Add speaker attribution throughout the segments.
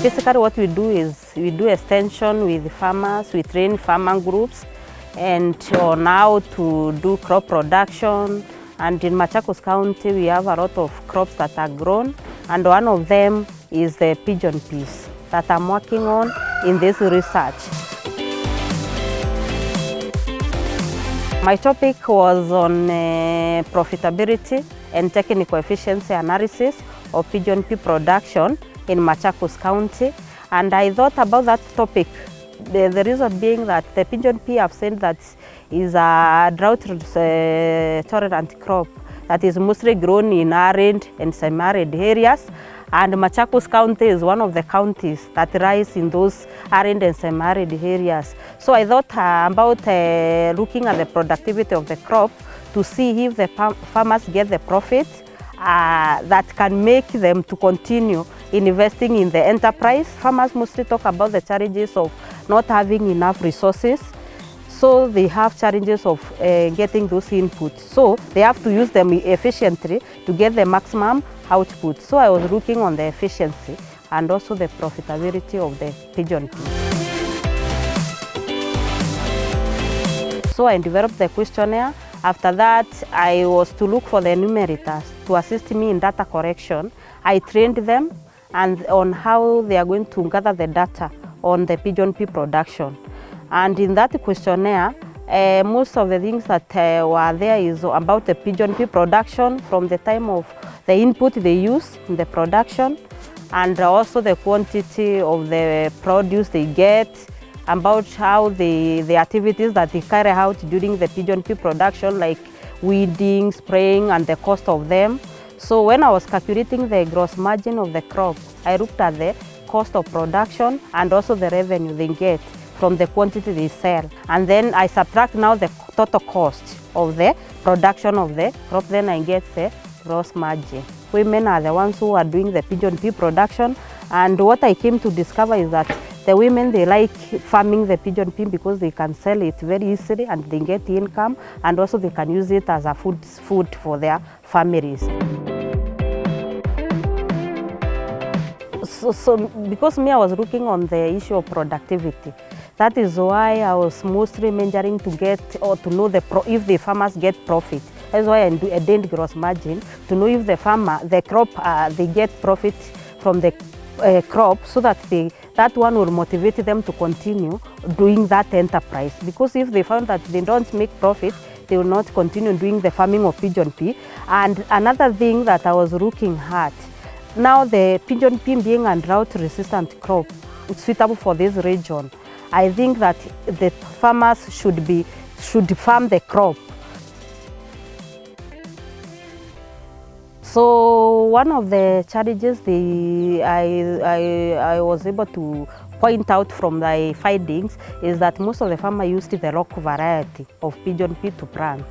Speaker 1: Basically what we do is we do extension with farmers, we train farmer groups and on how to do crop production. And in Machakos County we have a lot of crops that are grown, and one of them is the pigeon peas that I'm working on in this research. My topic was on profitability and technical efficiency analysis of pigeon pea production in Machakos County, and I thought about that topic. The reason being that the pigeon pea, I've said that is a drought tolerant crop that is mostly grown in arid and semi-arid areas, and Machakos County is one of the counties that rise in those arid and semi-arid areas. So I thought about looking at the productivity of the crop to see if the farmers get the profit that can make them to continue investing in the enterprise. Farmers mostly talk about the challenges of not having enough resources, so they have challenges of getting those inputs. So they have to use them efficiently to get the maximum output. So I was looking on the efficiency and also the profitability of the pigeon pea. So I developed the questionnaire. After that, I was to look for the enumerators to assist me in data correction. I trained them and on how they are going to gather the data on the pigeon pea production. And in that questionnaire, most of the things that were there is about the pigeon pea production from the time of the input they use in the production, and also the quantity of the produce they get, about how the activities that they carry out during the pigeon pea production, like weeding, spraying, and the cost of them. So when I was calculating the gross margin of the crop, I looked at the cost of production and also the revenue they get from the quantity they sell. And then I subtract now the total cost of the production of the crop, then I get the gross margin. Women are the ones who are doing the pigeon pea production, and what I came to discover is that the women, they like farming the pigeon pea because they can sell it very easily and they get income, and also they can use it as a food for their families. So because me, I was looking on the issue of productivity. That is why I was mostly majoring to get or to know if the farmers get profit. That's why I did gross margin, to know if the crop, they get profit from the crop, so that that one will motivate them to continue doing that enterprise. Because if they found that they don't make profit, they will not continue doing the farming of pigeon pea. And another thing that I was looking at, now the pigeon pea being a drought-resistant crop, it's suitable for this region. I think that the farmers should farm the crop. So one of the challenges I was able to point out from the findings is that most of the farmers used the rock variety of pigeon pea to plant.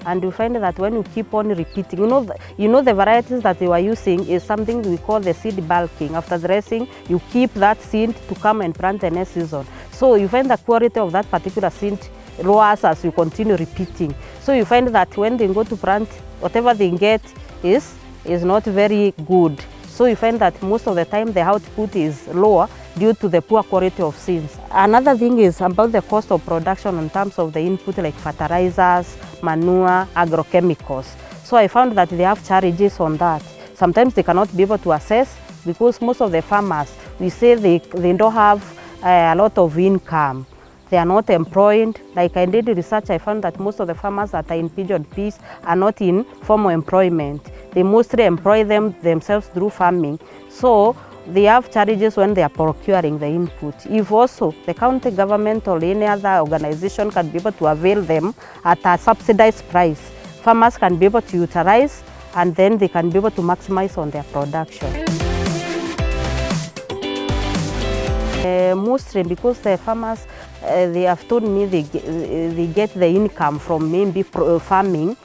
Speaker 1: And you find that when you keep on repeating, you know the varieties that they were using is something we call the seed bulking. After dressing, you keep that seed to come and plant the next season. So you find the quality of that particular seed lowers as you continue repeating. So you find that when they go to plant, whatever they get is not very good. So you find that most of the time the output is lower due to the poor quality of seeds. Another thing is about the cost of production in terms of the input like fertilizers, manure, agrochemicals. So I found that they have challenges on that. Sometimes they cannot be able to assess because most of the farmers, we say they don't have a lot of income. They are not employed. Like I did research, I found that most of the farmers that are in pigeon peas are not in formal employment. They mostly employ themselves through farming. So they have challenges when they are procuring the input. If also the county government or any other organization can be able to avail them at a subsidized price, farmers can be able to utilize, and then they can be able to maximize on their production. Mostly because the farmers, they have told me they get the income from maybe farming.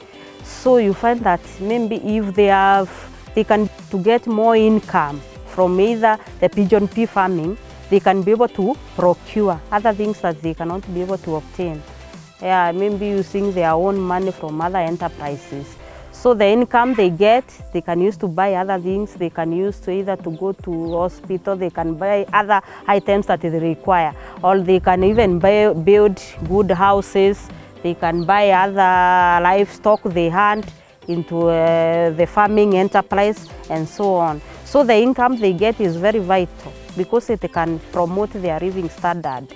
Speaker 1: So you find that maybe if they can to get more income from either the pigeon pea farming, they can be able to procure other things that they cannot be able to obtain. Yeah, maybe using their own money from other enterprises. So the income they get, they can use to buy other things. They can use to either to go to hospital, they can buy other items that they require, or they can even build good houses. They can buy other livestock they hunt into the farming enterprise and so on. So the income they get is very vital because it can promote their living standard.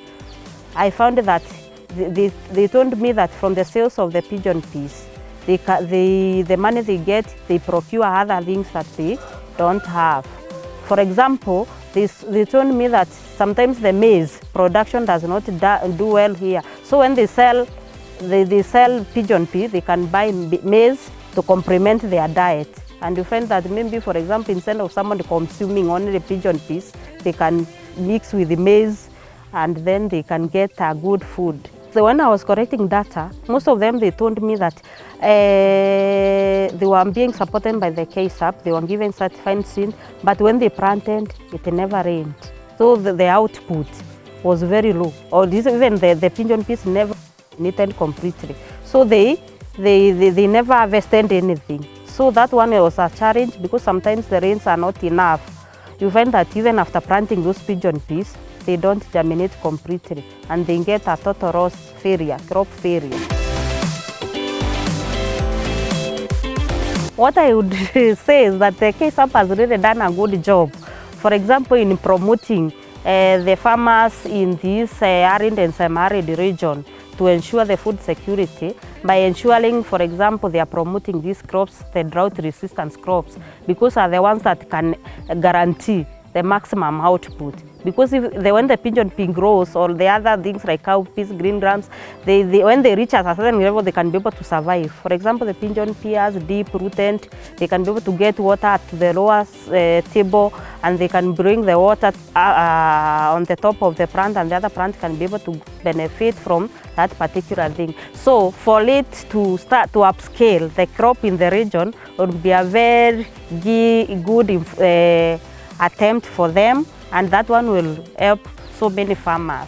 Speaker 1: I found that they told me that from the sales of the pigeon peas, the money they get, they procure other things that they don't have. For example, they told me that sometimes the maize production does not do well here. So when they sell pigeon pea, they can buy maize to complement their diet. And you find that maybe, for example, instead of someone consuming only the pigeon peas, they can mix with the maize and then they can get a good food. So when I was collecting data, most of them, they told me that they were being supported by the KCSAP, they were given certified seed, but when they planted, it never rained. So the output was very low, or even the pigeon peas never knitted completely. So they never harvested anything. So that one was a challenge because sometimes the rains are not enough. You find that even after planting those pigeon peas, they don't germinate completely and they get a total loss failure, crop failure. What I would say is that the KCSAP has really done a good job. For example, in promoting the farmers in this arid and semi-arid region to ensure the food security by ensuring, for example, they are promoting these crops, the drought-resistant crops, because are the ones that can guarantee the maximum output. Because when the pigeon pea grows, or the other things like cowpeas, green grams, when they reach a certain level, they can be able to survive. For example, the pigeon pea has deep rooted, they can be able to get water at the lowest table, and they can bring the water on the top of the plant, and the other plant can be able to benefit from that particular thing. So for it to start to upscale the crop in the region would be a very good attempt for them, and that one will help so many farmers.